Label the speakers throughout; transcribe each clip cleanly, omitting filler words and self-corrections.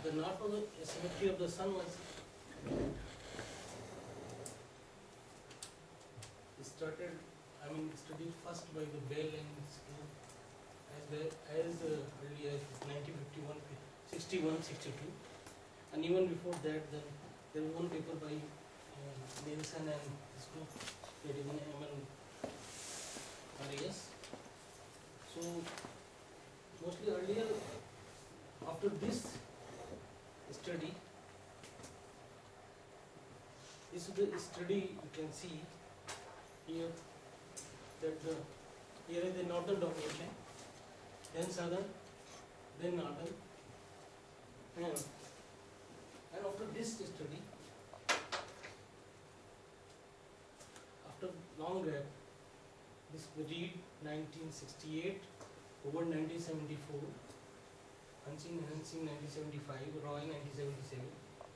Speaker 1: the north symmetry of the sun was started, studied first by the Bell and Skinner as early as 1951, 61, 62, and even before that, then there was one paper by Nielsen and his group, that is ML So mostly earlier, after this study, this is the study you can see here, that here is the northern domination, then southern, then northern, and after this study, after long gap, this Reed 1968, over 1974, Hansing 1975, Roy 1977,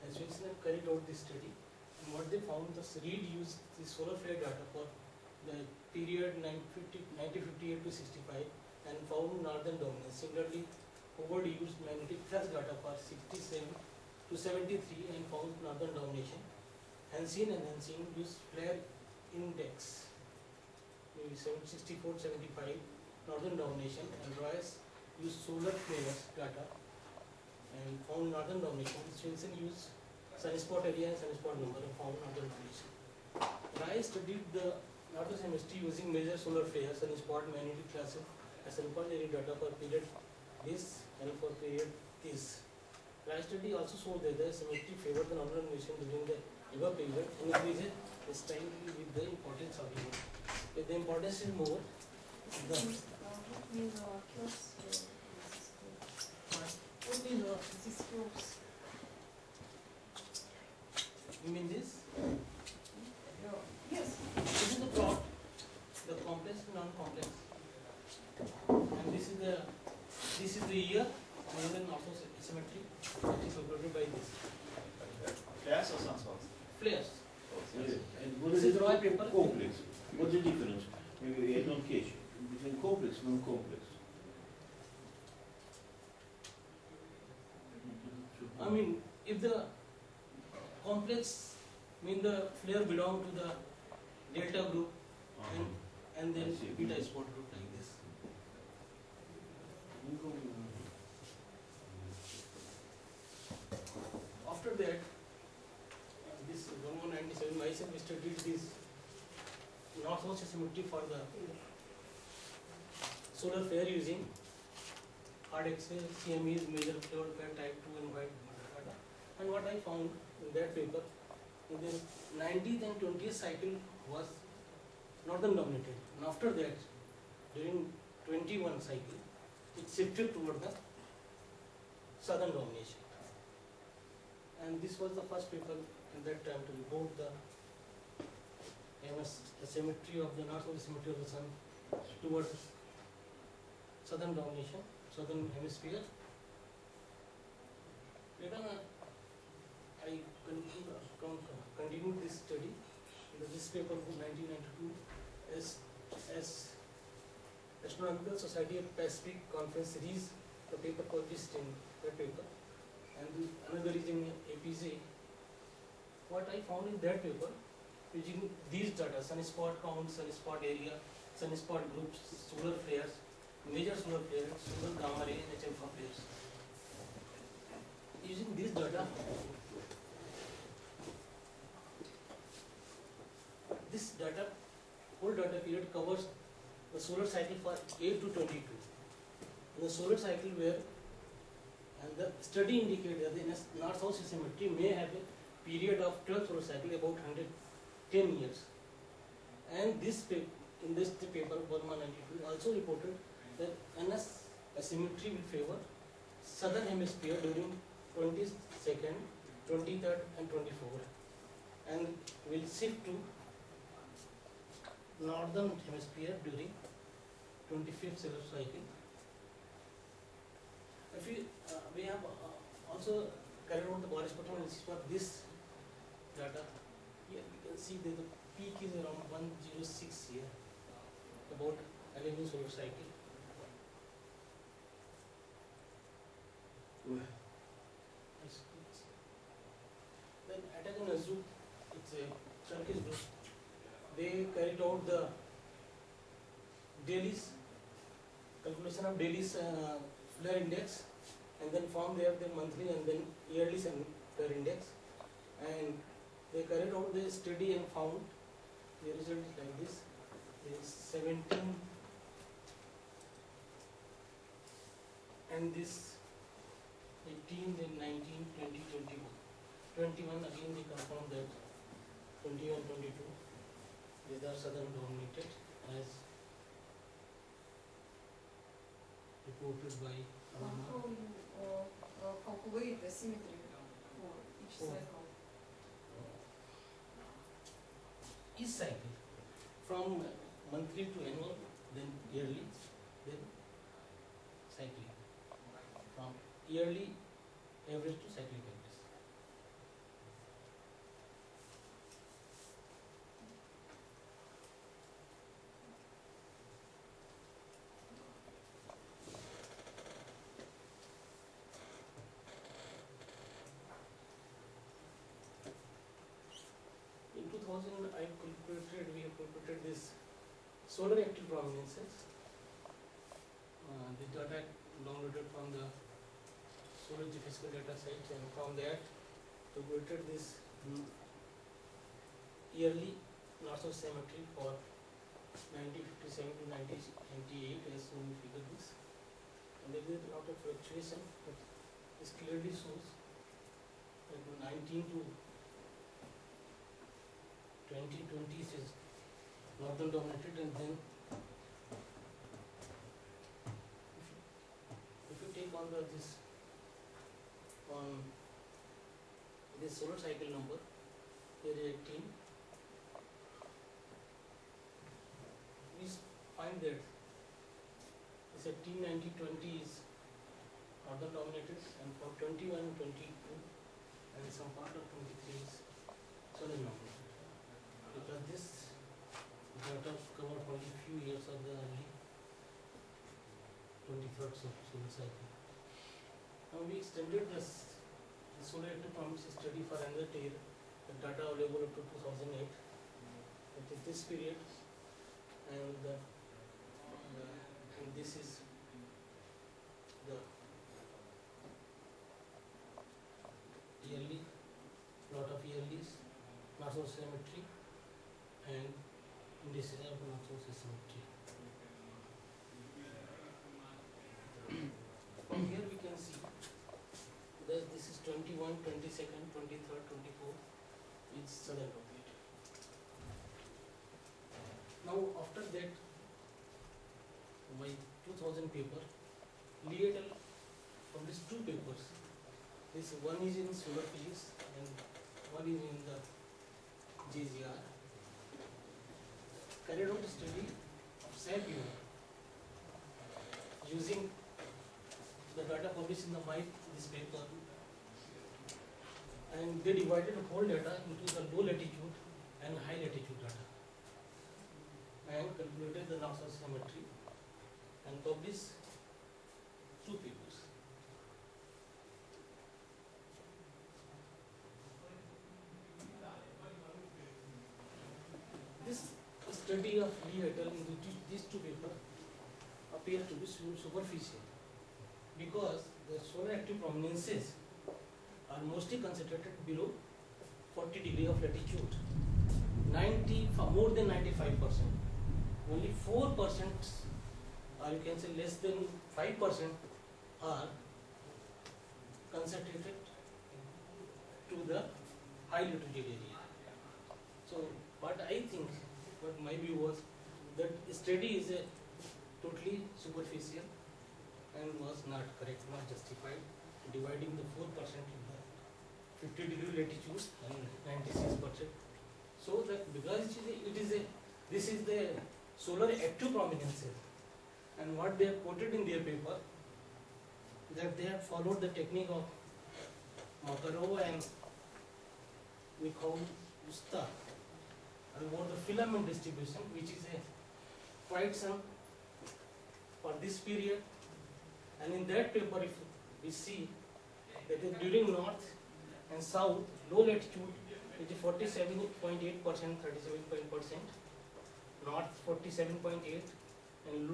Speaker 1: and Swinson carried out this study. And what they found, the Reed used the solar flare data for the period 1958 to 65 and found northern dominance. Similarly, Howard used magnetic flux data for 67 to 73 and found northern domination. Hansing used flare index, maybe 64 75, northern domination, and Royce used solar flares data and found northern domination. Swinson used sunspot area and sunspot number and found northern domination. Royce studied the northern hemisphere using major solar flares, sunspot, magnetic flux, and sunspot area data for period this and for period this. Royce study also showed that the symmetry favored the northern domination during the above period and increases strongly with the importance of it. If the importance is more, you mean this?
Speaker 2: Yes.
Speaker 1: This is the plot, the complex and non-complex, and this is the year, and then also symmetry, which is supported by this.
Speaker 3: Flares or sunspots?
Speaker 1: Flares.
Speaker 4: And what is
Speaker 1: This is
Speaker 4: the
Speaker 1: Roy paper.
Speaker 4: complex? What's the difference? Maybe I don't catch between complex and non-complex.
Speaker 1: If the complex mean the flare belong to the delta group, and then beta spot group like this. After that, this 1197, myself studied this north-south symmetry for the solar flare using hard X-ray, CMEs, major flare type 2 and white data. And what I found in that paper, in the 90th and 20th cycle was northern dominated. And after that, during 21 cycle, it shifted toward the southern domination. And this was the first paper at that time to report the symmetry of the north-south symmetry of the sun towards southern domination, southern hemisphere. Later I continued this study in this paper from 1992 as Astronomical Society of Pacific Conference Series, the paper published in that paper, and another is in APJ. What I found in that paper, using these data, sunspot count, sunspot area, sunspot groups, solar flares, major solar flares, solar gamma ray, and HM flares. Using this data, this data, whole data period covers the solar cycle for 8 to 22. In the solar cycle where, and the study indicated that the north-south symmetry may have a period of 12 solar cycle, about 110 years. And this paper, in this paper, verma 92, also reported that unless a symmetry will favor southern hemisphere during 22nd, 23rd, and 24th, and will shift to northern hemisphere during 25th solar cycle. If we have also carried out the Boris spectrum analysis for this data. Here we can see that the peak is around 106 here, about 11 solar cycle. Turkish group, they carried out the daily calculation of daily flare index, and then formed their monthly and then yearly flare index, and they carried out the study and found the result is like this: is 17, and this 18, then 19, 20, 21. 21 again they confirmed that 21, 22 these are southern dominated as reported by verma.
Speaker 2: How you calculate the symmetry for each
Speaker 1: Oh.
Speaker 2: cycle?
Speaker 1: Each cycle from monthly to annual, then yearly, then cyclic. From yearly average to cyclic average. In 2000, we have calculated this solar active prominences. The data downloaded from the solar geophysical data site, and from that calculated this yearly north-south symmetry for 1957 to 1998 as shown in figure this. And there is a lot of fluctuation, but this clearly shows that 19 to 2020 is northern dominated, and then if you take on this solar cycle number, here is 18, we find that this 18, 19, 20 is northern dominated, and for 21, 22 and some part of 23 is southern dominated, because this data covered only few years of the early 23rd solar cycle. Now we extended the solar active prominence study for another year, the data available up to 2008, that is this period, and this is the yearly, lot of yearlies, north-south symmetry, and indices of north-south symmetry. From here we can see that this is 21, 22nd, 23rd, 24th is southern dominated. Now after that, my 2000 paper, Liedel published two papers. This one is in solar physics and one is in the JGR. Carried out a study of sap unit using the data published in this paper, and they divided the whole data into the low latitude and high latitude data, and calculated the north-south symmetry and published two papers. This study of Lee et al. In these two papers appear to be superficial, because the solar active prominences are mostly concentrated below 40 degrees of latitude, more than 95%. Only 4%, or you can say less than 5%, are concentrated to the high latitude area. So what I think, what my view was, that study is a totally superficial and was not correct, not justified, dividing the 4% in the 50 degree latitude and 96%. So that because this is the solar active prominences, and what they have quoted in their paper, that they have followed the technique of Makarov and Mikhail about the filament distribution, which is a quite some for this period. And in that paper, if we see that is during north and south, low latitude which is 47.8%, 37%, north 47.8, and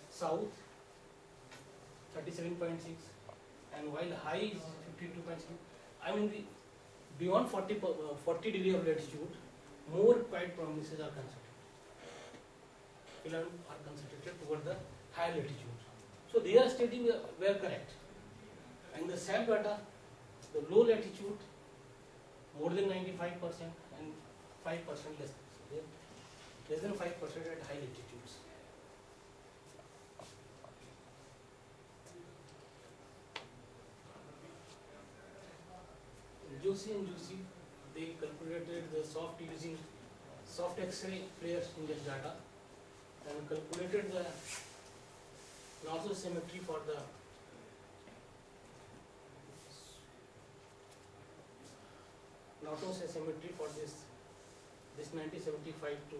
Speaker 1: south 37.6, and while high is 52.6. I mean, beyond 40 degree of latitude, more quiet provinces are concentrated. Are concentrated toward the high latitude. So their study were correct. And the SAP data, the low latitude, more than 95%, and 5% less. So less than 5% at high latitudes. Joshi and Joshi, they calculated the soft using soft X-ray flares in this data, and calculated the nozzle symmetry for the nozzle symmetry for this 1975 to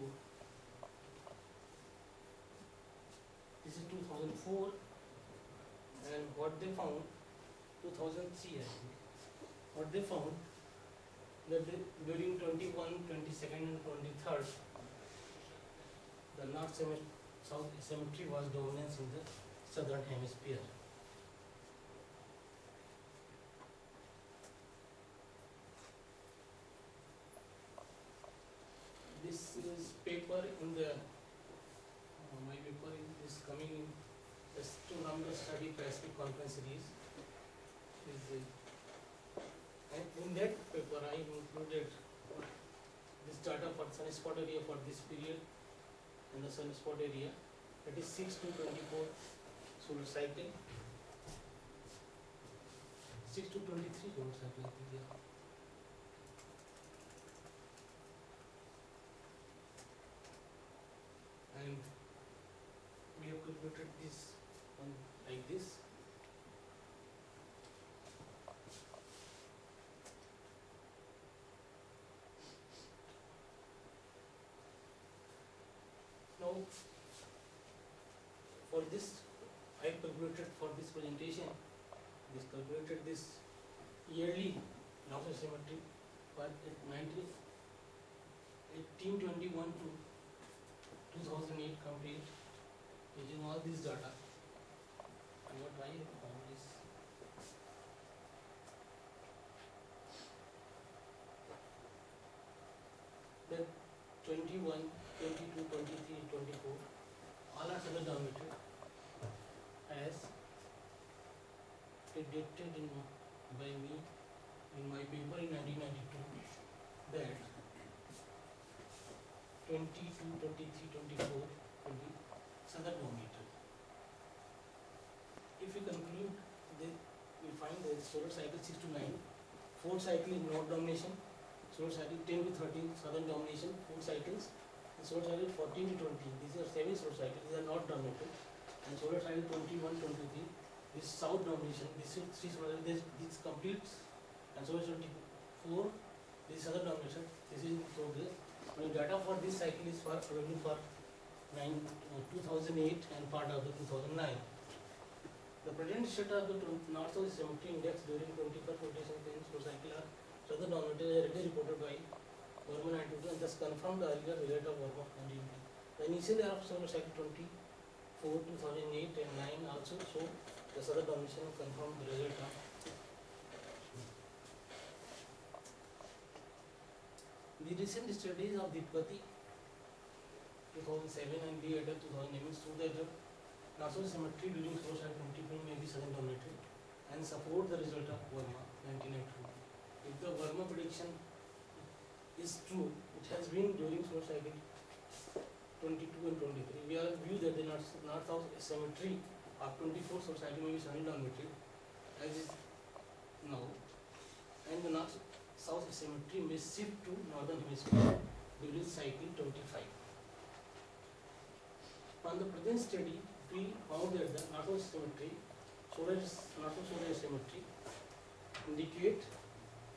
Speaker 1: this is 2004, and what they found 2003 I think. What they found that during 21, 22nd and 23rd, the north-south symmetry was dominance in the southern hemisphere. This is paper in the my paper is coming in the two-number study Pacific Conference series. And in that paper, I included this data for sunspot area for this period and the sunspot area, that is 6 to 24 solar cycle, 6 to 23 solar cycle, I think, yeah. And we have calculated this one like this. Now, for this, I calculated for this presentation, calculated this yearly nozzle symmetry for 1821 to 2008 complete, using all these data. And what I have found is that 21, 22, 23, 24, all are southern dominated as predicted by me in my paper in 1992 that 22, 23, 24 will be southern dominated. If we conclude, we find that solar cycle 6 to 9, 4 cycle in north domination, solar cycle 10 to 13 southern domination, 4 cycles, and solar cycle 14 to 20. These are 7 solar cycles, these are not dominated. And solar cycle 21, 23, this south domination, this is 3 solar cycles, this completes, and solar 24, this is southern domination, this is in progress. The data for this cycle is available for 2008 and part of the 2009. The present state of the north-south symmetry index during 21st rotation solar cycle are southern dominated as already reported by verma 92 and thus confirmed the earlier result of verma 1990. The initial year of solar cycle 24, 2008 and 9 also show the southern domination confirmed the result of. The recent studies of Deepgati 2007 and B. Adder 2011 show that the nozzle symmetry during solar cycle 24 may be southern dominated and support the result of verma 1992. If the verma prediction is true, it has been during solar cycle 22 and 23. We are view that the north-south symmetry of 24 solar cycle may be southern dominated as is now, and the north-south symmetry may shift to northern hemisphere during cycle 25. On the present study, we found that the north-south symmetry, north-south solar symmetry, indicate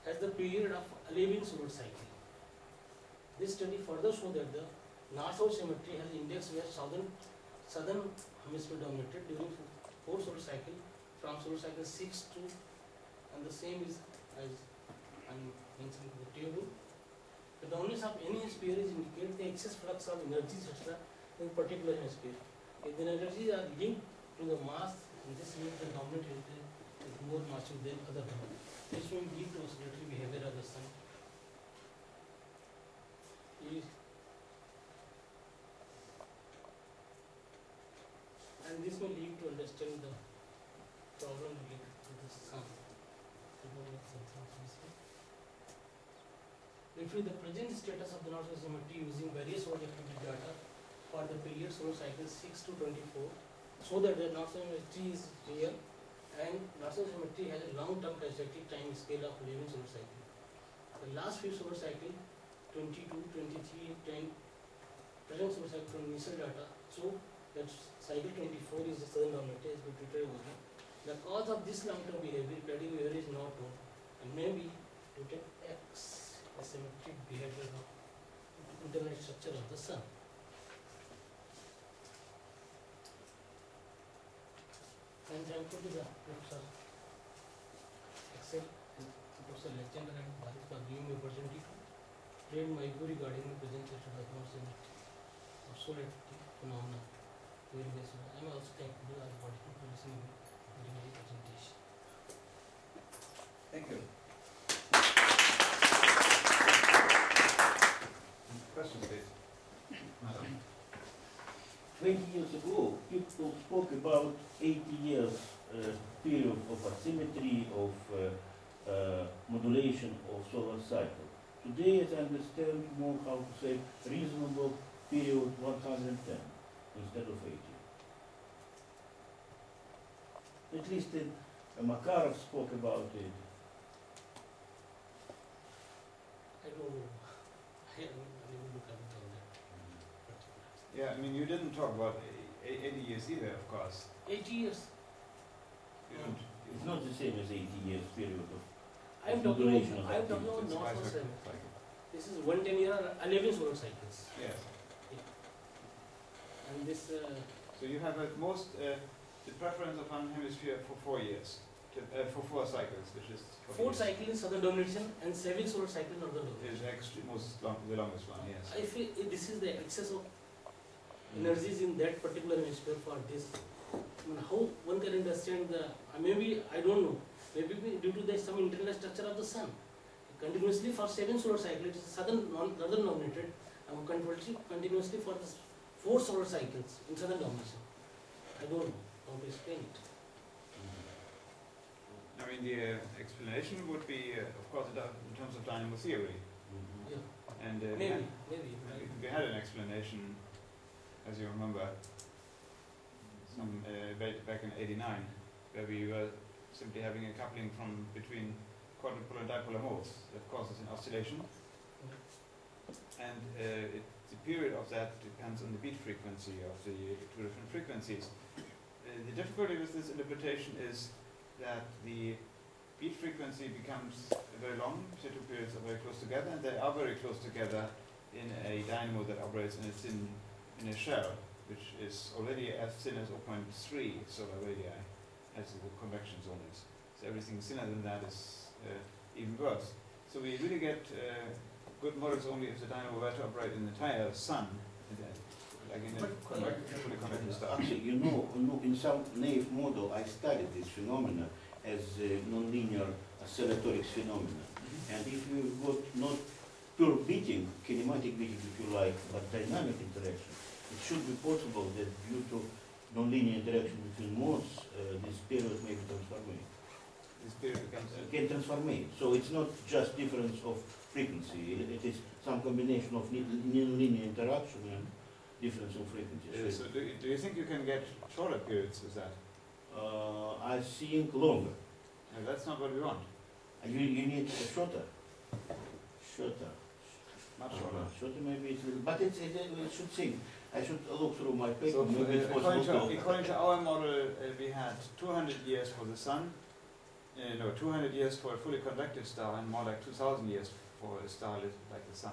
Speaker 1: as the period of 11 solar cycle. This study further shows that the north-south symmetry has index where southern hemisphere dominated during 4 solar cycle from solar cycle 6 to, and the same is as I am mentioning in the table. The dominance of any sphere is indicate the excess flux of energies etc. in particular sphere. If the energies are linked to the mass, this means the dominant entity is more massive than other one. This will lead to oscillatory behavior of the sun. And this will lead to understand the problem related to the sun. Retrieve the present status of the northern symmetry using various solar activity data for the period solar cycle 6 to 24, so that the northern symmetry is real and northern symmetry has a long-term characteristic time scale of 11 solar cycle. The last few solar cycle 22, 23, 10, present solar cycle from initial data, so that cycle 24 is the southern dominator, is repeated over. The cause of this long-term behavior is not known, and maybe due to X asymmetric behavior of internal structure of the sun. And thankful to the Professor Excel and Professor Legender and Bharat for giving me opportunity to trade my view regarding the presentation of the symmetry of solar phenomena. Very best. I am also thankful to the body for listening to my presentation.
Speaker 3: Thank you. Questions, please. Madam.
Speaker 4: 20 years ago, people spoke about 80 years period of asymmetry, of modulation of solar cycle. Today, as I understand, more how to say reasonable period 110 instead of 80. At least Makarov spoke about it.
Speaker 1: I don't know. I haven't looked at it on that.
Speaker 3: Yeah, I mean, you didn't talk about 80 years either, of course.
Speaker 1: 80 years.
Speaker 3: You don't.
Speaker 4: It's not the same as 80 years period of
Speaker 1: I'm
Speaker 4: modulation
Speaker 1: talking
Speaker 4: of
Speaker 1: about
Speaker 4: activity.
Speaker 1: north or seven.
Speaker 3: Cycle.
Speaker 1: This is 110 year 11 solar cycles.
Speaker 3: Yes.
Speaker 1: And this
Speaker 3: So you have at most the preference of one hemisphere for 4 years, for 4 cycles, which is
Speaker 1: 4 cycle in southern domination and 7 solar cycle in northern
Speaker 3: is
Speaker 1: domination.
Speaker 3: actually the longest one. Yes.
Speaker 1: I feel this is the excess of energies in that particular hemisphere for this. I mean, how one can understand the, maybe, I don't know, maybe due to the some internal structure of the sun. Continuously for 7 solar cycles, it is southern, northern dominated, and continuously for the 4 solar cycles in southern domination. I don't know how to explain it.
Speaker 3: I mean, the explanation would be, of course, in terms of dynamo theory.
Speaker 1: Yeah,
Speaker 3: And
Speaker 1: maybe.
Speaker 3: we had an explanation, as you remember, some back in '89, where we were simply having a coupling from between quadrupolar and dipolar modes that causes an oscillation, and the period of that depends on the beat frequency of the 2 different frequencies. The difficulty with this interpretation is that the beat frequency becomes very long, the 2 periods are very close together, and they are very close together in a dynamo that operates in a shell, which is already as thin as 0.3 solar radii, as the convection zone is. So everything thinner than that is even worse. So we really get good models only if the dynamo were to operate in the entire sun, like in a fully convective star.
Speaker 4: Actually, you know, in some naive model, I studied this phenomena as nonlinear oscillatoric phenomena. And if you got not pure beating, kinematic beating if you like, but dynamic interaction, it should be possible that due to nonlinear interaction between modes, this period may be transformed.
Speaker 3: This period becomes
Speaker 4: Can transform. So it's not just difference of frequency, it is some combination of nonlinear interaction and difference of frequency.
Speaker 3: so do you think you can get shorter periods with that?
Speaker 4: I think longer.
Speaker 3: No, that's not what we want.
Speaker 4: You need a shorter. Shorter.
Speaker 3: Much shorter.
Speaker 4: Shorter maybe it's little, but it should think. I should look through my paper.
Speaker 3: So
Speaker 4: Maybe it's
Speaker 3: according,
Speaker 4: possible
Speaker 3: according to our model, we had 200 years for the sun, 200 years for a fully convective star, and more like 2,000 years for a star like the sun.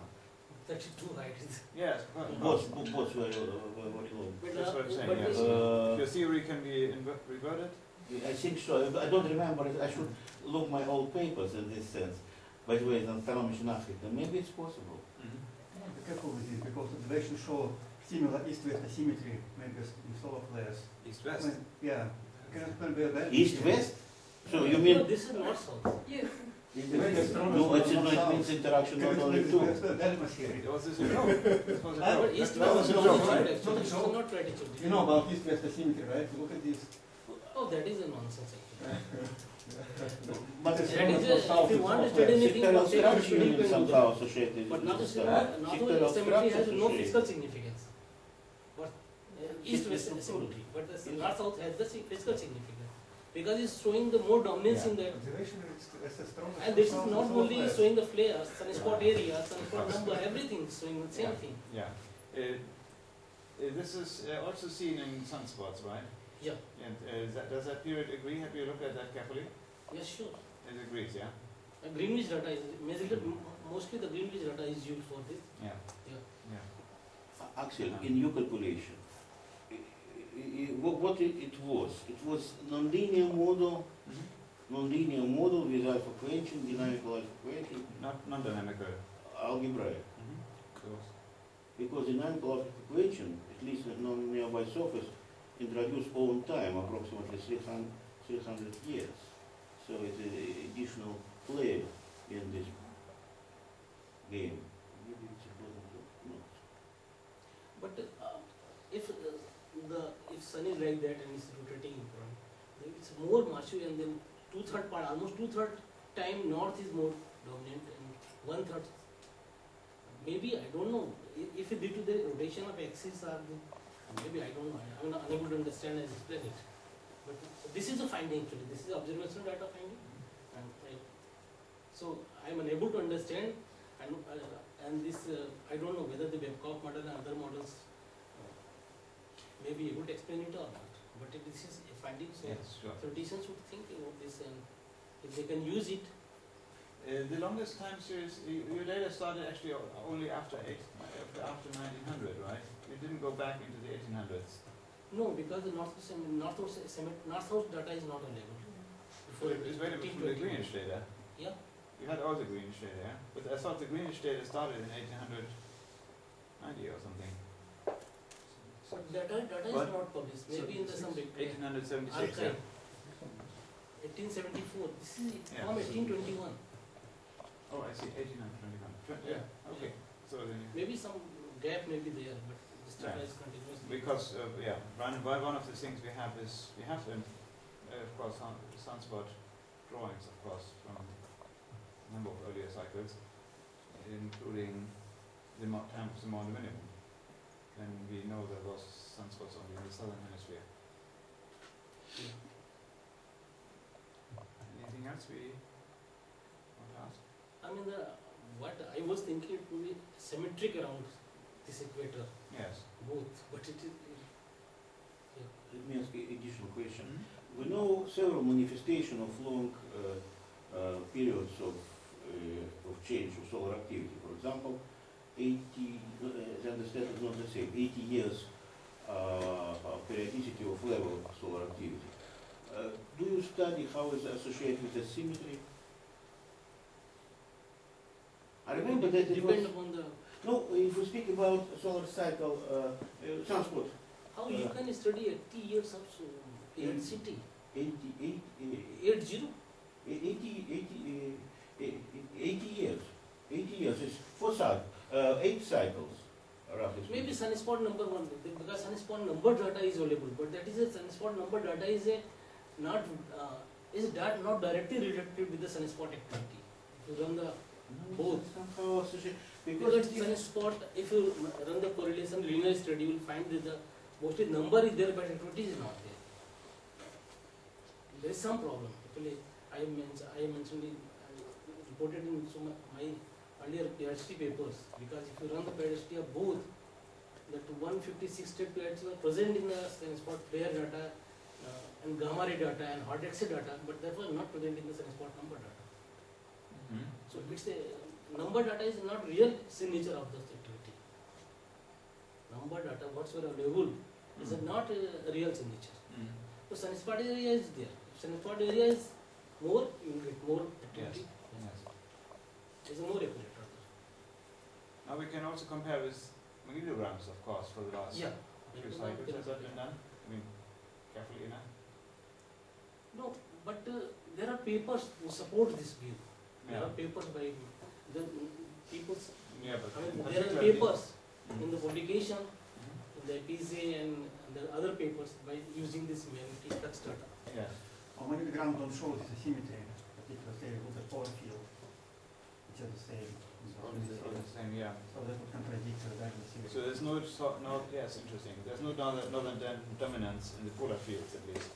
Speaker 1: That's too high.
Speaker 3: Yes,
Speaker 4: both very long.
Speaker 3: that's what I'm saying.
Speaker 1: But
Speaker 3: Yes.
Speaker 4: Uh,
Speaker 3: Your theory can be reverted.
Speaker 4: I think so. I don't remember it. I should look my old papers in this sense. by the way, the phenomenon in Africa. Maybe it's possible.
Speaker 5: Be careful with this because observation show similar east-west asymmetry, maybe in solar flares.
Speaker 3: East-west.
Speaker 5: Yeah. Can be a
Speaker 4: East-west? So you
Speaker 1: No,
Speaker 4: mean,
Speaker 1: this is north-south.
Speaker 2: Yes.
Speaker 4: no, it means interaction not only two.
Speaker 5: atmosphere.
Speaker 3: It was this a joke. This was a
Speaker 5: Ah,
Speaker 3: joke.
Speaker 1: But east
Speaker 3: That
Speaker 1: west
Speaker 3: was
Speaker 1: is
Speaker 3: a
Speaker 1: not
Speaker 3: joke,
Speaker 1: right,
Speaker 3: right?
Speaker 1: actually.
Speaker 5: Not a
Speaker 1: It's
Speaker 5: joke.
Speaker 1: not right, actually.
Speaker 5: You know about east-west asymmetry, right? Look at this.
Speaker 1: Oh, that is a nonsense, actually.
Speaker 4: But
Speaker 5: It's
Speaker 1: That
Speaker 5: not
Speaker 1: is
Speaker 5: for
Speaker 1: a, if you
Speaker 5: south,
Speaker 1: want to
Speaker 5: it's
Speaker 1: study
Speaker 5: for
Speaker 1: anything,
Speaker 4: sectoral
Speaker 1: what they
Speaker 4: structure
Speaker 1: can
Speaker 4: is
Speaker 1: do
Speaker 4: somehow
Speaker 1: that.
Speaker 4: associated
Speaker 1: But
Speaker 4: with
Speaker 1: not
Speaker 4: this
Speaker 1: only
Speaker 4: sectoral
Speaker 1: asymmetry has
Speaker 4: structure
Speaker 1: no
Speaker 4: associated.
Speaker 1: physical significance. But east-west asymmetry, but the north-south has the physical significance. Because it's showing the more dominance in that.
Speaker 5: Observation is a strong.
Speaker 1: And this is not only showing the flares, sunspot area, sunspot number, everything is showing the same thing.
Speaker 3: Yeah. This is also seen in sunspots, right?
Speaker 1: Yeah.
Speaker 3: And does that period agree? Have you looked at that carefully?
Speaker 1: Yes, sure.
Speaker 3: It agrees, yeah?
Speaker 1: Greenwich data is mostly the Greenwich data is used for this.
Speaker 3: Yeah.
Speaker 1: Yeah.
Speaker 3: Yeah.
Speaker 4: Axel, in your calculation, what it was nonlinear model, nonlinear model with alpha quenching, dynamical alpha quenching,
Speaker 3: Not non-dynamical.
Speaker 4: algebraic.
Speaker 3: Close.
Speaker 4: Because dynamical alpha quenching, at least on nearby surface, introduced own time, approximately 300 years. So it's an additional player in this game. Maybe it's important to note.
Speaker 1: But if if sun is like that and it's rotating in front, then it's more massive, and then almost two-third time north is more dominant and one-third. Maybe I don't know if it due to the rotation of axis or maybe I don't know. I'm unable to understand and explain it. But this is a finding actually. This is observational data finding, so I'm unable to understand. And this I don't know whether the Babcock model and other models may be able to explain it or not. But this is a finding, so
Speaker 3: Yes, sure.
Speaker 1: theoreticians would think about this, and if they can use it.
Speaker 3: The longest time series, you later started actually only after 1900, right? You didn't go back into the 1800s.
Speaker 1: No, because the north-south data is not available.
Speaker 3: So it was available from the Greenwich data.
Speaker 1: Yeah.
Speaker 3: You had all the Greenwich data, yeah? But I thought the Greenwich data started in 1890 or something.
Speaker 1: But data is
Speaker 3: What?
Speaker 1: not published. Maybe in the some
Speaker 3: 1876,
Speaker 1: archive.
Speaker 3: yeah?
Speaker 1: 1874. This is
Speaker 3: Yeah.
Speaker 1: from 1821.
Speaker 3: Oh, I see, 1821.
Speaker 1: Yeah.
Speaker 3: Okay. So then,
Speaker 1: Maybe some gap may be there, but this data
Speaker 3: Yeah.
Speaker 1: is continuous.
Speaker 3: because, one of the things we have is, of course, sunspot drawings, of course, from a number of earlier cycles, including the time of the Mount minimum. And we know there was sunspots only in the southern hemisphere. Anything else we want to ask?
Speaker 1: I mean, what I was thinking it would be symmetric around this equator,
Speaker 3: Yes.
Speaker 1: both, but it is.
Speaker 4: Let me ask you an additional question. We know several manifestations of long periods of change of solar activity. For example, 80, as I understand, is not the same, 80 years periodicity of level of solar activity. Do you study how it's associated with the symmetry? I remember that it was,
Speaker 1: Depend upon the,
Speaker 4: no, if we speak about solar cycle, sunspot,
Speaker 1: how you can study 80 years of periodicity.
Speaker 4: 80 years. 80 years is 8 cycles, roughly speaking.
Speaker 1: Maybe sunspot number one, because sunspot number data is available, but that is a sunspot number data is not directly related with the sunspot activity. If you run the both.
Speaker 4: Somehow associated,
Speaker 1: Because
Speaker 4: because it's
Speaker 1: sunspot, if you run the correlation linear study, you will find that the mostly number is there, but activity is not there. There is some problem. Actually, I mentioned reported in my earlier PhD papers, because if you run the periodicity of both, that 156 state plates were present in the sunspot flare data and gamma ray data and hot X-ray data, but that was not present in the sunspot number data. So it's a number data is not real signature of the activity. Number data, whatsoever available, is not a real signature. So sunspot area is there. If sunspot area is more, you will get more activity.
Speaker 3: Yes. can also compare with magnetograms, of course, for the last
Speaker 1: Yeah.
Speaker 3: few cycles. Has that been done? I mean, carefully enough?
Speaker 1: No, but there are papers who support this view. There
Speaker 3: Yeah.
Speaker 1: are papers by the people's.
Speaker 3: Yeah, but
Speaker 1: I mean, there are
Speaker 3: particularly-
Speaker 1: papers
Speaker 3: Mhm.
Speaker 1: in the publication,
Speaker 3: Mhm.
Speaker 1: in the PSA and the other papers by using this magnetic flux data.
Speaker 3: Yes.
Speaker 5: Well, magnetogram don't show this asymmetry, particularly say with the pole field, which are the same.
Speaker 3: All the same, yeah.
Speaker 5: So that would contradict the diagonal
Speaker 3: So
Speaker 5: symmetry.
Speaker 3: there's no, yes, interesting. There's no northern dominance in the polar fields, at least.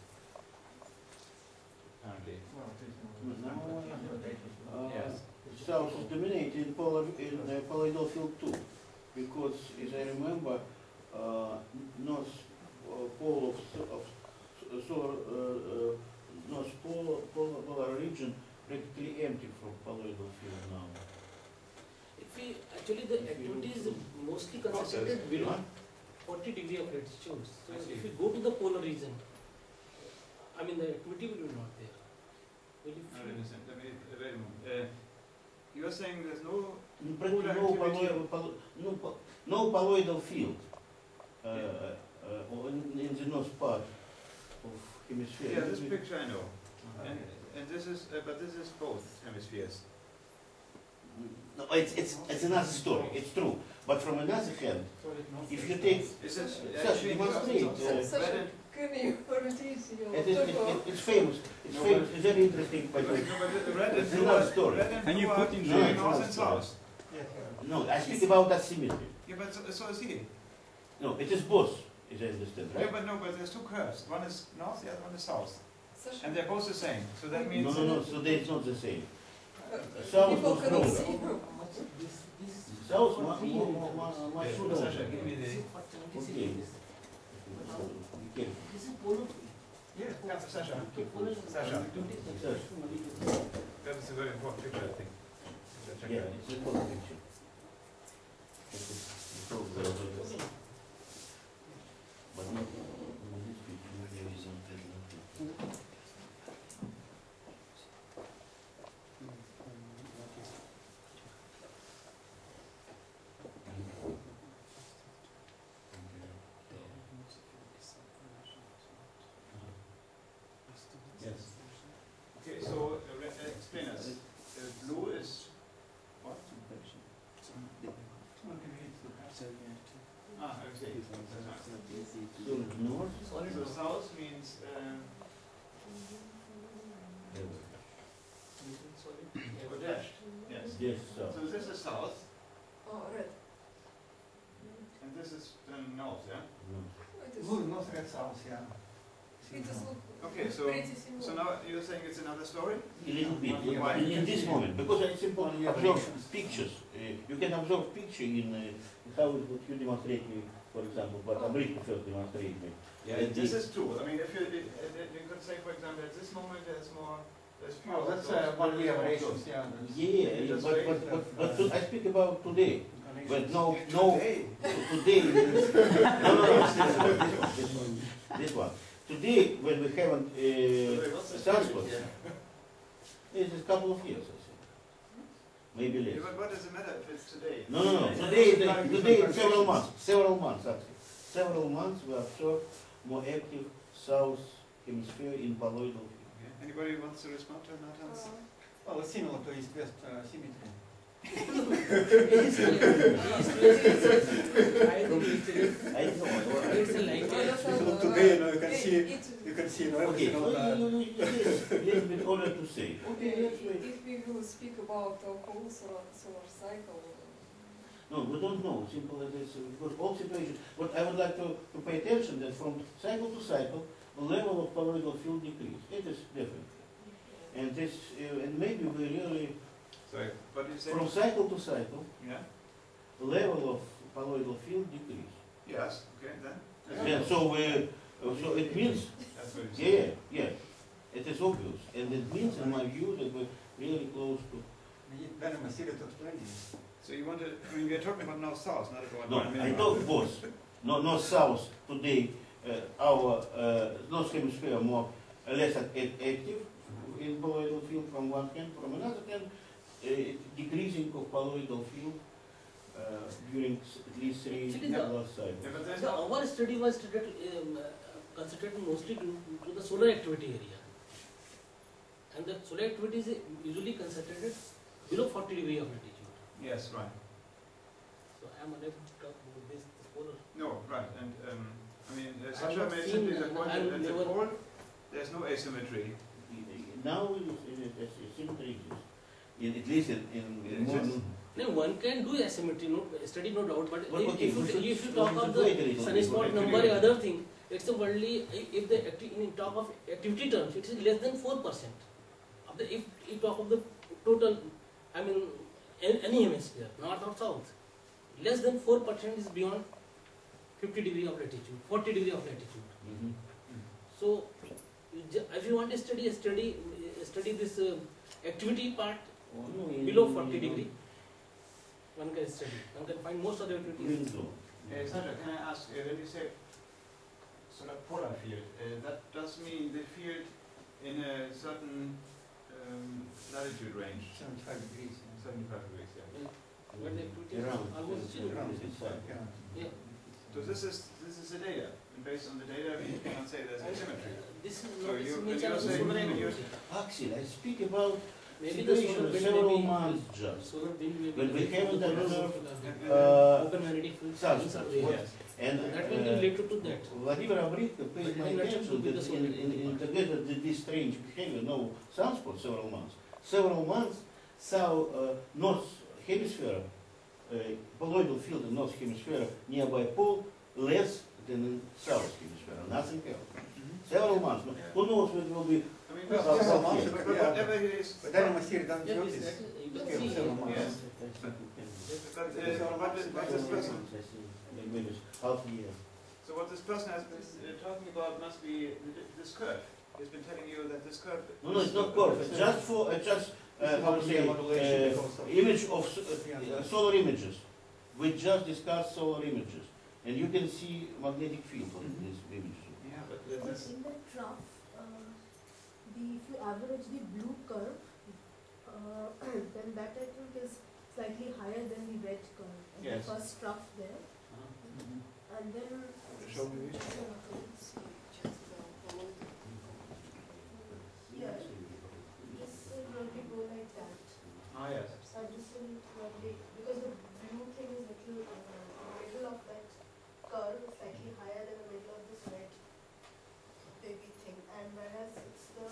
Speaker 3: Apparently.
Speaker 5: Well, at least
Speaker 3: Yes.
Speaker 4: South is dominating in poloidal field too, because as I remember, north pole of solar north polar region practically empty from poloidal field now.
Speaker 1: If we actually the activity is mostly concentrated below 40 degree of latitude. So
Speaker 3: I see.
Speaker 1: if we go to the polar region, I mean the activity will be not there. Will it
Speaker 3: Not innocent. Let me, wait a moment. You're saying there's no
Speaker 4: Practically no poloidal field in the north part of hemisphere.
Speaker 3: Yeah, this picture I know. And this is, but this is both hemispheres.
Speaker 4: No, it's another story. It's true, but from another hand, if you take
Speaker 3: Is this
Speaker 4: Sasha, demonstrate.
Speaker 2: Саша, can you repeat your
Speaker 4: It's famous. It's famous. It's very interesting. By the way.
Speaker 3: red and
Speaker 4: It's
Speaker 3: blue
Speaker 4: another
Speaker 3: are,
Speaker 4: story.
Speaker 3: red and
Speaker 6: Can you
Speaker 3: blue
Speaker 6: put
Speaker 3: are
Speaker 6: in
Speaker 3: showing
Speaker 4: the-
Speaker 3: north and south.
Speaker 4: No, I speak about asymmetry.
Speaker 3: Yeah, but so is he.
Speaker 4: No, it is both, as I understand,
Speaker 3: Yeah,
Speaker 4: right?
Speaker 3: but no, but there's two curves. One is north, the other one is south.
Speaker 2: Sasha,
Speaker 3: And they're both the same. So that means...
Speaker 4: No. So it's not the same.
Speaker 2: uh,
Speaker 4: South
Speaker 2: people
Speaker 4: was
Speaker 2: cannot
Speaker 4: stronger.
Speaker 2: see.
Speaker 1: this
Speaker 4: South
Speaker 1: for
Speaker 4: much
Speaker 1: three
Speaker 4: much
Speaker 3: Yeah,
Speaker 4: stronger.
Speaker 3: Sasha, give me
Speaker 1: this
Speaker 3: the...
Speaker 1: is for 76
Speaker 4: Okay.
Speaker 1: degrees.
Speaker 4: Okay.
Speaker 1: This is polar.
Speaker 3: Yeah, Sasha.
Speaker 1: Polar.
Speaker 3: Sasha.
Speaker 4: Sasha.
Speaker 3: That is a very important picture, I think. Check
Speaker 4: Yeah,
Speaker 3: that.
Speaker 4: it's a good picture. It's all the- But not in this picture, there is nothing.
Speaker 3: Yes. Okay, so explain us. Blue is what? Ah, I see.
Speaker 4: So north,
Speaker 3: So south means dashed. Yes.
Speaker 4: yes, south.
Speaker 3: So this is south,
Speaker 2: Oh, red.
Speaker 3: and this is then north, yeah?
Speaker 4: No.
Speaker 2: It is,
Speaker 5: Good, north, red, south, yeah.
Speaker 2: it is look
Speaker 3: Okay, so
Speaker 2: pretty similar.
Speaker 3: so now you're saying it's another story?
Speaker 4: A little bit,
Speaker 3: Why?
Speaker 4: in this moment, because it's important to observe pictures. You can observe picture in how what you demonstrate me, for example, but I briefly first demonstrate me.
Speaker 3: Yeah,
Speaker 4: And
Speaker 3: this
Speaker 4: the-
Speaker 3: is true. I mean, if you could say, for example, at this moment there's fewer.
Speaker 5: Oh, that's
Speaker 3: of those
Speaker 5: one way
Speaker 3: photos.
Speaker 5: variations, yeah. that's-
Speaker 4: Yeah,
Speaker 3: Just
Speaker 4: but,
Speaker 3: wait.
Speaker 4: I speak about today. But no,
Speaker 3: Today.
Speaker 4: today, this one. Today, when we haven't
Speaker 3: What's the
Speaker 4: sunspots,
Speaker 3: period?
Speaker 4: it's a couple of years, I think. Maybe
Speaker 3: Yeah,
Speaker 4: less.
Speaker 3: but what does it matter if it's today?
Speaker 4: No. Today, it's several months actually. Several months we observe more active south hemisphere in poloidal.
Speaker 3: Okay. Anybody wants to respond to Nathan's?
Speaker 5: Well, it's similar to east-west symmetry.
Speaker 1: I think it's a light.
Speaker 5: Because today, you can see, you can see
Speaker 4: Okay,
Speaker 5: everything
Speaker 4: so
Speaker 5: on that.
Speaker 4: yes, a little bit order to say.
Speaker 2: Okay,
Speaker 4: Okay, let's wait.
Speaker 2: if we will speak about whole solar cycle,
Speaker 4: No, we don't know, simple as this, because all situations, but I would like to pay attention that from cycle to cycle, the level of poloidal field decrease. It is different. And this, and maybe we really,
Speaker 3: Sorry, what do you say?
Speaker 4: from cycle to cycle,
Speaker 3: Yeah.
Speaker 4: the level of poloidal field decrease.
Speaker 3: Yes. Okay. Then.
Speaker 4: Yeah, so it means,
Speaker 3: That's what you say.
Speaker 4: yeah, it is obvious. And it means, in my view, that we're really close to.
Speaker 5: We need Venom Masila to explain this.
Speaker 3: So you want to? I mean, we're talking about north-south, not about
Speaker 4: No,
Speaker 3: one
Speaker 4: I
Speaker 3: minimum.
Speaker 4: talk both. No south today. Our north hemisphere more less active in poloidal field from one hand. From another hand, decreasing of poloidal field during at least 3
Speaker 1: Actually,
Speaker 4: nebulous cycles.
Speaker 3: Yeah, but there's
Speaker 1: So
Speaker 3: no,
Speaker 1: our study was concentrated mostly to the solar activity area. And the solar activity is usually concentrated below 40 degree of latitude.
Speaker 3: yes, right.
Speaker 1: So I am unable to talk about this polar.
Speaker 3: No, right, and I mean,
Speaker 1: I've
Speaker 3: Sasha
Speaker 1: not
Speaker 3: made
Speaker 1: seen
Speaker 3: simply the
Speaker 1: and
Speaker 3: point
Speaker 1: I
Speaker 3: that at the
Speaker 1: never-
Speaker 3: pole, there's no asymmetry.
Speaker 4: Now it is symmetry exists. At least in
Speaker 3: It
Speaker 4: more.
Speaker 3: exists.
Speaker 1: No, one can do asymmetry, study no doubt, but
Speaker 4: But okay,
Speaker 1: if
Speaker 4: we should-
Speaker 1: you
Speaker 4: we
Speaker 1: talk
Speaker 4: should
Speaker 1: of
Speaker 4: wait a
Speaker 1: the
Speaker 4: little bit.
Speaker 1: sunspot
Speaker 3: Actually,
Speaker 1: number, other thing, it's a worldly, if the in talk of activity terms, it is less than 4%. Of the, if you talk of the total, I mean, any hemisphere, north or south, less than 4% is beyond 50 degree of latitude, 40 degree of latitude.
Speaker 4: Mhm.
Speaker 1: So, if you want to study this activity part
Speaker 4: Oh, no, in-
Speaker 1: below
Speaker 4: in-
Speaker 1: 40
Speaker 4: in-
Speaker 1: degree, one can study. One can find most of the activities.
Speaker 4: Green zone.
Speaker 3: Sasha, can I ask, when you say sort of polar field, that does mean the field in a certain latitude range,
Speaker 5: 75 degrees.
Speaker 3: 75 degrees, yeah.
Speaker 1: But the activity is
Speaker 4: Around,
Speaker 1: almost zero.
Speaker 5: Around
Speaker 4: It's fine.
Speaker 5: yeah.
Speaker 1: Yeah.
Speaker 3: So this is the data, and based on the data, we cannot say there's asymmetry.
Speaker 1: This is
Speaker 3: So
Speaker 1: not
Speaker 3: you-
Speaker 1: this means
Speaker 3: when you're
Speaker 1: also
Speaker 3: saying-
Speaker 1: solar
Speaker 3: when you're-
Speaker 1: activity.
Speaker 4: Axel, I speak about
Speaker 1: Maybe the
Speaker 4: situation
Speaker 1: solar wind
Speaker 4: several
Speaker 1: may be
Speaker 4: months just.
Speaker 1: solar wind may be
Speaker 4: But we
Speaker 1: related
Speaker 4: haven't
Speaker 1: to the
Speaker 4: observed,
Speaker 1: solar open magnetic field
Speaker 4: such
Speaker 1: fields are there.
Speaker 3: Yes.
Speaker 4: And
Speaker 1: That will be related to that.
Speaker 4: Vladimir Abritko paid my
Speaker 1: But
Speaker 4: attention
Speaker 1: nothing to do
Speaker 4: that
Speaker 1: with the solar activity.
Speaker 4: integrated this strange behavior, no sunspot several months. Several months, north hemisphere, poloidal field in north hemisphere nearby pole less than in south hemisphere, nothing else. Several months. Who knows what will be?
Speaker 3: I mean,
Speaker 5: Well,
Speaker 3: but-
Speaker 5: several
Speaker 3: but
Speaker 5: months,
Speaker 3: but
Speaker 5: yeah.
Speaker 3: whatever it is,
Speaker 5: But then here it doesn't
Speaker 1: Yeah,
Speaker 5: work
Speaker 1: this,
Speaker 5: this.
Speaker 1: that is, you can
Speaker 5: scale of
Speaker 1: see.
Speaker 5: several months.
Speaker 3: Yes. but this person,
Speaker 4: Maybe half a year.
Speaker 3: so what this person has been talking about must be this curve. He's been telling you that this curve.
Speaker 4: No, it's not curve. It's just for how to say image of solar images. We just discussed solar images, and you can see magnetic field on these images.
Speaker 3: Yeah, but
Speaker 6: But
Speaker 3: this.
Speaker 6: in the trough, if you average the blue curve, then that I think is slightly higher than the red curve. And
Speaker 3: Yes.
Speaker 6: the first trough there, and then.
Speaker 3: Show me this.
Speaker 6: Yeah, this will probably go like that.
Speaker 3: Ah, yes.
Speaker 6: So this will probably, because the blue thing is little, middle of that curve is slightly higher than the middle of this red baby thing, and whereas it's the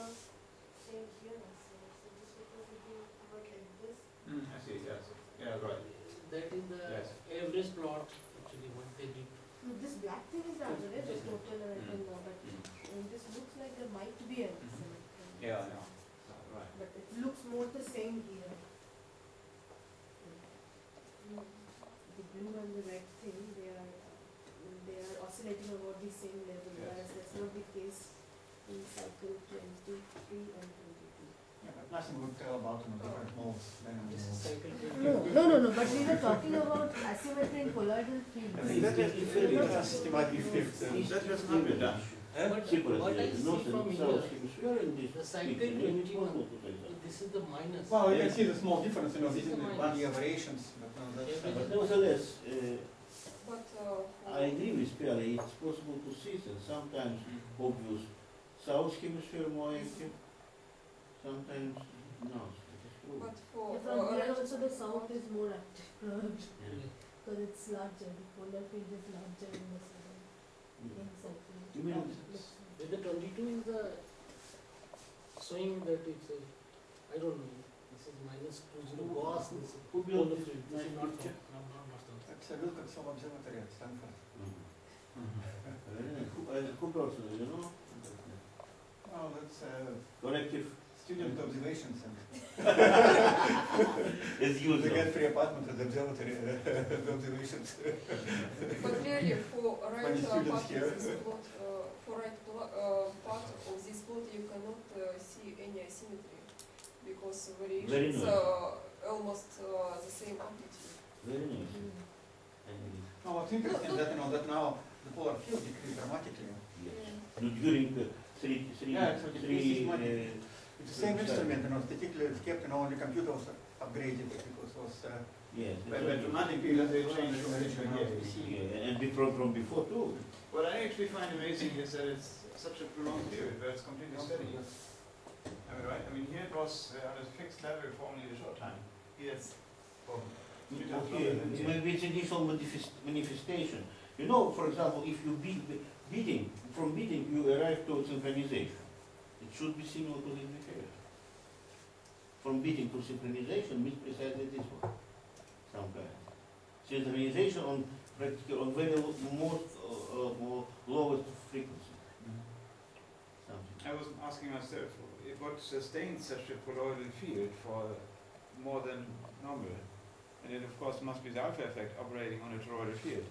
Speaker 6: same here also. So this will probably work like this.
Speaker 3: I see, yes. Yeah, right.
Speaker 1: That is the
Speaker 3: Yes.
Speaker 1: average plot, actually, what they did.
Speaker 6: No, this black thing is the average, the total and I don't know, but this looks like there might be an asymmetry.
Speaker 3: Yeah, I know. Right.
Speaker 6: But it looks more the same here. The blue and the red thing, they are oscillating about the same level,
Speaker 3: Yes.
Speaker 6: whereas that's not the case in cycle 23 and 22.
Speaker 5: Yeah, but nothing would tell about different modes than in
Speaker 1: This is
Speaker 5: modes.
Speaker 1: cycle
Speaker 6: No, but we were talking about asymmetry in colloidal
Speaker 5: I
Speaker 6: fields.
Speaker 5: think that is very systematic fifth.
Speaker 3: That has not been done.
Speaker 1: But what I see from here, the cycle 21, this is the minus.
Speaker 5: Well, you can see the small difference,
Speaker 1: This
Speaker 5: these
Speaker 1: is
Speaker 5: are
Speaker 1: the
Speaker 5: one year
Speaker 1: minus.
Speaker 5: variations, but no, that's.
Speaker 1: Yeah,
Speaker 4: But nevertheless,
Speaker 2: But
Speaker 4: I agree with Pele. It's possible to see it, and sometimes obvious south hemisphere more active, sometimes no. It is true.
Speaker 2: but for
Speaker 6: From here
Speaker 2: red-
Speaker 6: also the south is more active,
Speaker 4: Yeah.
Speaker 6: because it's larger, the polar field is larger in the southern in cycle.
Speaker 4: You mean
Speaker 1: With the 22 is the showing that it's a, I don't know, this is minus 20 Gauss, this is
Speaker 4: Who
Speaker 1: polar
Speaker 4: built
Speaker 1: field,
Speaker 4: this
Speaker 1: this is
Speaker 4: nice
Speaker 1: not
Speaker 4: picture?
Speaker 1: south.
Speaker 5: That's a look at some observatory at Stanford.
Speaker 4: Who personally, you know?
Speaker 5: Oh, that's
Speaker 4: Corrective
Speaker 5: student observations and
Speaker 4: as
Speaker 5: they
Speaker 4: usual.
Speaker 5: get free apartment at the observatory the observations.
Speaker 2: But clearly, for right
Speaker 5: Many
Speaker 2: part
Speaker 5: students
Speaker 2: of
Speaker 5: here.
Speaker 2: this plot, part of this plot, you cannot see any asymmetry because
Speaker 4: Very
Speaker 2: variations
Speaker 4: nice.
Speaker 2: almost the same amplitude.
Speaker 4: Very nice.
Speaker 5: No, what's interesting that that now the polar field decreased dramatically.
Speaker 4: Yes. No, during the three
Speaker 5: Yeah, so
Speaker 4: three
Speaker 5: this is It's the same instrument, statically it's kept, only computer was upgraded because it was
Speaker 4: Yes.
Speaker 3: But automatically they change from
Speaker 4: Yeah, and from before too.
Speaker 3: What I actually find amazing is that it's such a prolonged period where it's completely steady. I mean, right? I mean, here it was on a fixed level for only a short time. Here it's for 3 times
Speaker 4: Okay,
Speaker 3: longer than here.
Speaker 4: maybe it's initial manifestation. You know, for example, if you beating, from beating you arrive to synchronization. It should be similar to the behavior. From beating to synchronization means precisely this one. Some kind. Synchronization on practically on very lowest frequency. Something.
Speaker 3: I was asking myself, what sustains such a colloidal field for more than normal? And it of course must be the alpha effect operating on a toroidal field.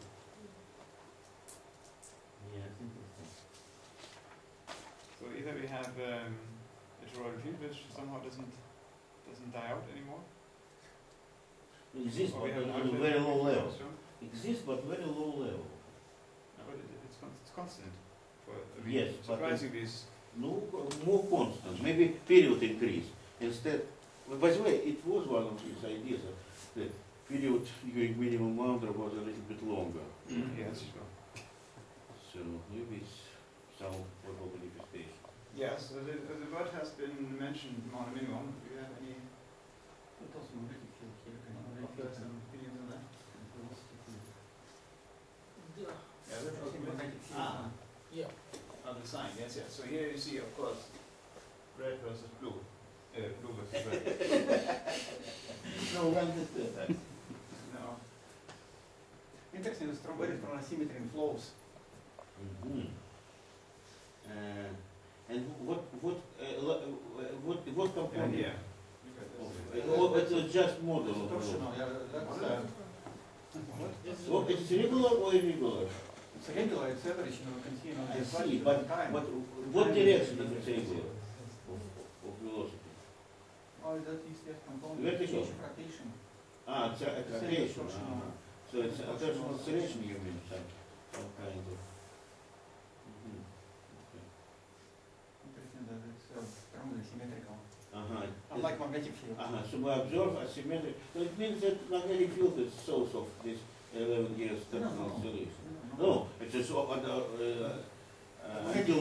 Speaker 4: Yeah, it's interesting.
Speaker 3: So either we have a toroidal field which somehow doesn't die out anymore,
Speaker 4: Exists,
Speaker 3: or
Speaker 4: but
Speaker 3: we have an
Speaker 4: on a
Speaker 3: alpha
Speaker 4: very
Speaker 3: effect
Speaker 4: low
Speaker 3: which
Speaker 4: level.
Speaker 3: is strong.
Speaker 4: Exists, but very low level.
Speaker 3: No, but it's constant. For, I mean,
Speaker 4: Yes, but
Speaker 3: surprisingly, it's
Speaker 4: No, more constant, maybe period increase. Instead, by the way, it was one of his ideas that period during minimum boundary was a little bit longer.
Speaker 3: yes, sure.
Speaker 4: So maybe it's some local manifestation.
Speaker 3: Yes, the word has been mentioned more minimum. Do you have any thoughts and opinions on that? Yeah, ah,
Speaker 1: Yeah.
Speaker 3: on the sign, yes, yes. So here you see, of course, red versus blue. Blue versus red.
Speaker 4: No, one understood that.
Speaker 3: No.
Speaker 5: interesting, it's very strong asymmetry in flows.
Speaker 4: Mhm. And what component?
Speaker 3: Yeah.
Speaker 4: Or it's just model of
Speaker 5: Torsional, yeah, that's,
Speaker 4: So it's regular or irregular?
Speaker 5: it's regular, it's average, you can see,
Speaker 4: I
Speaker 5: it's
Speaker 4: see,
Speaker 5: like
Speaker 4: but
Speaker 5: time.
Speaker 4: what direction is it regular of velocity?
Speaker 5: Oh, that is that component,
Speaker 4: Vertical.
Speaker 5: change of rotation.
Speaker 4: Ah, it's a
Speaker 5: Same
Speaker 4: rotation.
Speaker 5: torsional.
Speaker 4: So it's a torsional oscillation, you mean, some kind of. Mhm. Okay.
Speaker 5: Interesting that it's strongly symmetrical.
Speaker 4: Uh-huh.
Speaker 5: Unlike magnetic field.
Speaker 4: So we observe asymmetric. So it means that magnetic field is source of this 11 years torsional oscillation. No, it's just until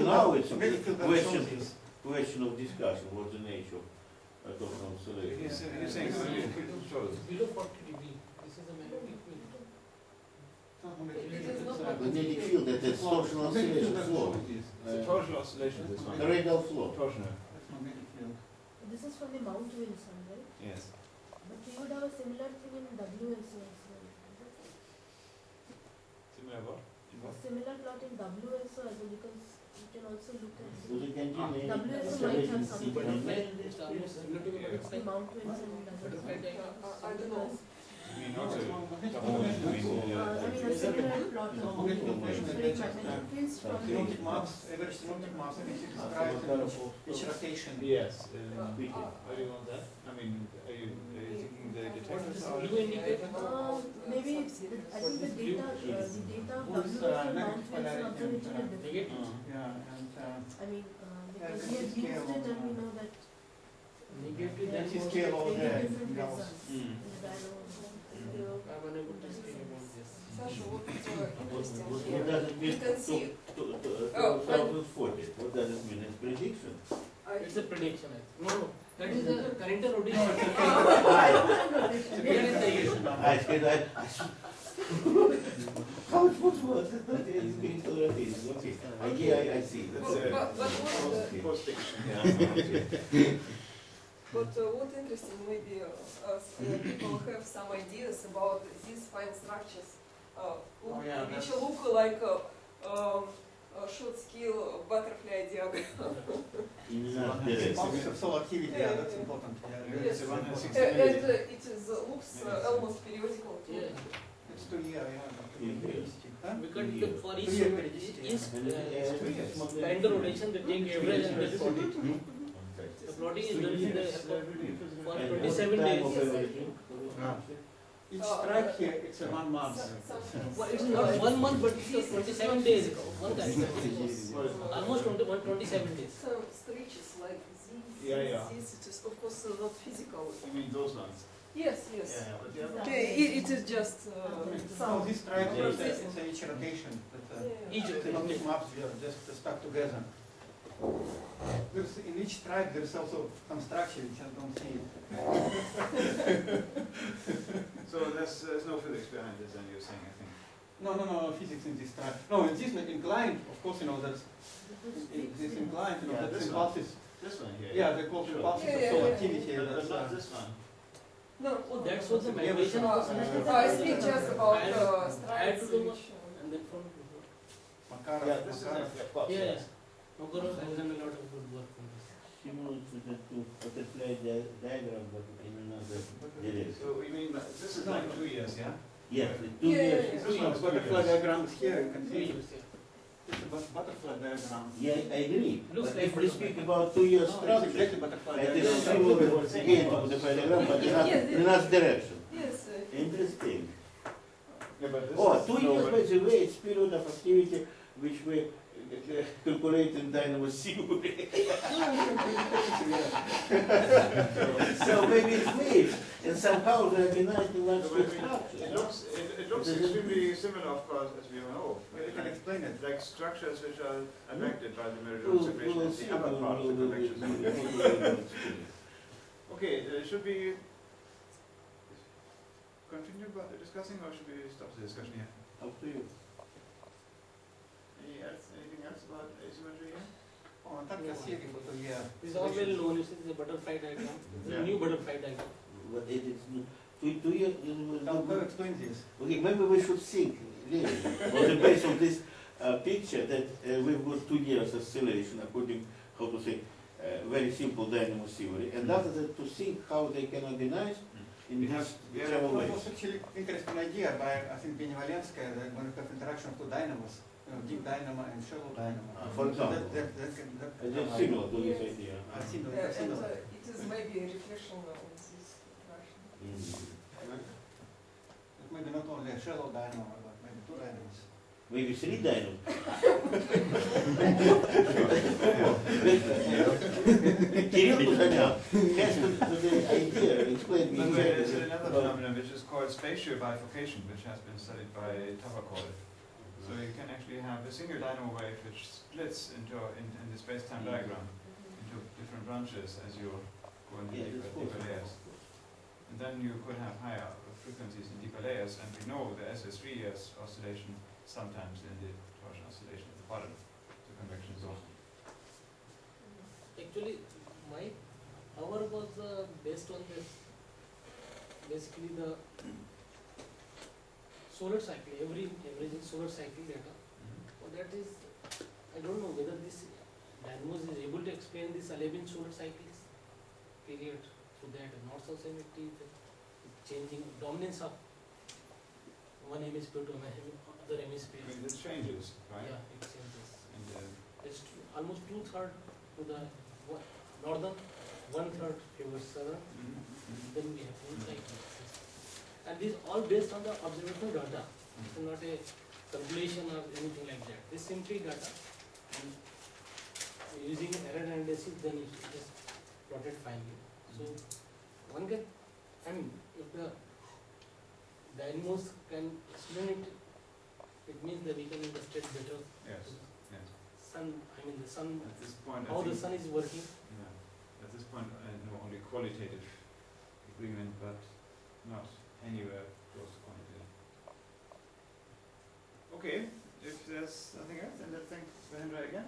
Speaker 4: now it's a
Speaker 5: magnetic field
Speaker 4: question of discussion. What's the nature of torsional oscillation?
Speaker 3: He's saying shows.
Speaker 1: Below 40 dB. This is a magnetic field.
Speaker 4: Magnetic field, that is torsional oscillation flow.
Speaker 3: It's a torsional oscillation, this one.
Speaker 4: The radial flow.
Speaker 3: Torsional.
Speaker 5: That's magnetic field.
Speaker 7: This is from the Mount Wilson, right?
Speaker 3: Yes.
Speaker 7: But you would have a similar thing in WSO as well.
Speaker 3: Similar what? In
Speaker 7: A
Speaker 3: what?
Speaker 7: similar plot in WSO as well, because you can also look at
Speaker 4: So they can
Speaker 7: WSO might have
Speaker 4: oscillation
Speaker 7: something.
Speaker 1: It's almost similar to a
Speaker 7: It's the
Speaker 1: butterfly.
Speaker 7: Mount Wilson
Speaker 1: Butterfly
Speaker 7: WSO.
Speaker 1: diagram.
Speaker 2: I don't know.
Speaker 3: I mean, also,
Speaker 7: I mean, a similar plot of
Speaker 5: Magnetic field,
Speaker 7: different magnetic fields from the
Speaker 5: Synoptic maps, average synoptic maps, I can see described each rotation.
Speaker 3: yes.
Speaker 4: Beating.
Speaker 3: How do you want that? I mean, are you thinking the
Speaker 1: What is
Speaker 3: detectors
Speaker 1: this
Speaker 3: are?
Speaker 1: blue indicator?
Speaker 7: maybe it's I think the data of
Speaker 5: What's,
Speaker 7: WSO Mount
Speaker 5: negative
Speaker 7: Wilson
Speaker 5: polarity
Speaker 7: observation
Speaker 5: and,
Speaker 7: is different.
Speaker 1: Negative.
Speaker 5: Yeah, and
Speaker 7: I mean, because
Speaker 5: this
Speaker 7: we have
Speaker 5: is
Speaker 7: used
Speaker 5: scale
Speaker 7: it and we
Speaker 5: on,
Speaker 7: know that
Speaker 1: Negative,
Speaker 7: there
Speaker 1: that
Speaker 5: is
Speaker 1: was
Speaker 5: scale over
Speaker 7: they
Speaker 5: there.
Speaker 7: give different
Speaker 5: Gauss.
Speaker 7: results.
Speaker 3: Mm.
Speaker 1: I'm unable to speak about this.
Speaker 2: Sasha, what is interesting
Speaker 4: What
Speaker 2: here?
Speaker 4: does it mean?
Speaker 2: You can see, Oh,
Speaker 4: 2040. What does it mean? It's prediction.
Speaker 1: It's a prediction. I think. No, that is the current rotation.
Speaker 4: I said, how it was that is being tolerated. Okay, I see.
Speaker 3: That's
Speaker 2: but what the,
Speaker 3: post-fiction.
Speaker 4: Yeah.
Speaker 2: but what interesting, maybe people have some ideas about these fine structures, which look like a short scale butterfly diagram.
Speaker 4: In that direction.
Speaker 5: Bounce of solar activity, yeah, that's important. Yeah,
Speaker 2: Yes.
Speaker 3: It's a 160
Speaker 2: And
Speaker 3: minutes.
Speaker 2: it is, looks almost periodical too.
Speaker 1: Yeah.
Speaker 5: it's 2 year, yeah. Huh?
Speaker 1: Because for each
Speaker 5: Three-year periodicity.
Speaker 1: current rotation, they take average and they plot it. The plotting is done in the for 27 days.
Speaker 5: Each strike here, it's a 1 month.
Speaker 1: Well, it's not 1 month, but it's 27 days. One kind. Almost 27 days.
Speaker 2: Some stretches like these This it is of course not physical.
Speaker 3: You mean those lines?
Speaker 2: Yes, yes.
Speaker 3: Yeah, but the other
Speaker 2: Okay, it is just
Speaker 5: So
Speaker 2: some.
Speaker 5: this triangle,
Speaker 2: Yeah.
Speaker 5: it's each rotation. But,
Speaker 1: Each
Speaker 5: the not maps they are just stuck together. There's, in each stripe there's also some structure which I don't see.
Speaker 3: So there's no physics behind this, then you're saying, I think.
Speaker 5: No, physics in this stripe. No, in this inclined, of course, there's this inclined,
Speaker 3: Yeah,
Speaker 5: that's
Speaker 3: this
Speaker 5: impulses.
Speaker 3: This one here.
Speaker 5: Yeah, they're called
Speaker 3: Sure.
Speaker 5: impulses
Speaker 2: Yeah,
Speaker 5: of
Speaker 2: yeah,
Speaker 5: solar
Speaker 2: yeah.
Speaker 5: activity.
Speaker 3: But
Speaker 5: That's,
Speaker 3: not this one.
Speaker 2: No,
Speaker 1: Oh, that's what the
Speaker 5: Yeah,
Speaker 1: vibration
Speaker 5: but-
Speaker 1: of the sun.
Speaker 2: I speak just about
Speaker 1: I had
Speaker 2: stripes
Speaker 1: to do
Speaker 2: which.
Speaker 1: and then from
Speaker 5: Makarov,
Speaker 3: Yeah, this is
Speaker 5: Makarov.
Speaker 3: of course.
Speaker 1: yes, Makarov has done a lot of good work on this.
Speaker 4: Similar to the two butterfly diagram, but in another direction.
Speaker 3: So you mean this is like 2 years, yeah?
Speaker 4: Yes, the 2
Speaker 2: Yeah, yeah,
Speaker 4: years.
Speaker 2: yeah.
Speaker 5: This one, butterfly diagram is here, you can
Speaker 1: Three
Speaker 5: see.
Speaker 1: years, yeah.
Speaker 5: It's a butterfly diagram.
Speaker 4: Yeah, I agree.
Speaker 1: Looks
Speaker 4: But
Speaker 1: like
Speaker 4: if we
Speaker 1: butterfly.
Speaker 4: speak about 2 years
Speaker 5: No, it's
Speaker 4: structure,
Speaker 5: exactly butterfly
Speaker 4: it is
Speaker 5: diagram.
Speaker 4: similar again to the diagram, but
Speaker 2: Yes,
Speaker 4: in another direction.
Speaker 2: Yes.
Speaker 4: Interesting.
Speaker 3: Yeah, but this
Speaker 4: Oh,
Speaker 3: is
Speaker 4: 2 years, by the way, it's period of activity which we calculate in dynamo theory. So maybe it's waves, and somehow they organize the large
Speaker 3: So, I mean,
Speaker 4: structure.
Speaker 3: it looks extremely similar, of course, as we know.
Speaker 5: Well, you can explain it.
Speaker 3: Like structures which are affected by the
Speaker 4: We
Speaker 3: meridional separation
Speaker 4: will
Speaker 3: of
Speaker 4: see.
Speaker 3: the upper part of the convection zone. Okay, should we continue about the discussing, or should we stop the discussion here?
Speaker 4: Up to you.
Speaker 3: Anything else about asymmetry here?
Speaker 5: Oh, так красивый фотояр.
Speaker 1: This is all well known. This is a butterfly diagram. This is
Speaker 3: Yeah.
Speaker 1: a new butterfly diagram.
Speaker 4: But it is not, 2 years, it will
Speaker 5: How
Speaker 4: not
Speaker 5: to
Speaker 4: be-
Speaker 5: explain this?
Speaker 4: Okay, maybe we should think, really, on the basis of this picture, that we've got 2 years acceleration according, how to say, very simple dynamo theory, and after that to think how they can organize in
Speaker 3: We
Speaker 4: this
Speaker 3: have-
Speaker 4: travel
Speaker 5: Well, it
Speaker 4: ways.
Speaker 5: was actually interesting idea by, I think, Benevolenskaya, that when you have interaction of two dynamos, deep dynamo and shallow dynamo.
Speaker 4: For example.
Speaker 5: That
Speaker 4: It's similar to this idea.
Speaker 5: Similar,
Speaker 2: And
Speaker 5: similar.
Speaker 2: it is maybe a reflection of this interaction.
Speaker 5: It maybe not only a shallow dynamo, but maybe two dynamos.
Speaker 4: Maybe 3 dynamos. Kirill Kuzhaнян has the idea, explain me
Speaker 3: By the way, there's
Speaker 4: exactly.
Speaker 3: another phenomenon which is called spatial bifurcation, which has been studied by Tavakol. So you can actually have a single dynamo wave which splits into in the space-time diagram into different branches as you go into
Speaker 4: Yeah, that's
Speaker 3: deeper
Speaker 4: possible.
Speaker 3: layers. And then you could have higher frequencies in deeper layers, and we know the SS3 years oscillation sometimes in the torsion oscillation at the bottom, the convection zone.
Speaker 1: Actually, our was based on this, basically the solar cycle, averaging solar cycle data. Well, that is, I don't know whether this dynamos is able to explain this 11 solar cycles period through that north-south symmetry, the changing dominance of one hemisphere to other
Speaker 3: I
Speaker 1: hemisphere.
Speaker 3: mean, this changes, right?
Speaker 1: Yeah, it changes.
Speaker 3: And,
Speaker 1: It's almost 2/3 to the northern, 1/3 favors southern. Then we have moon cycle. And this all based on the observational data. It's not a calculation or anything like that. This simply data. And using error analysis, then it is plotted finely. So one can, I mean, if the dynamos can explain it, it means that we can understand better
Speaker 3: Yes, yes.
Speaker 1: sun. I mean the sun,
Speaker 3: At this point, I
Speaker 1: how the
Speaker 3: think,
Speaker 1: sun is working.
Speaker 3: yeah, at this point, I know only qualitative agreement, but not anywhere close to quantitative. Okay, if there's nothing else, then let's thank Mahendra again.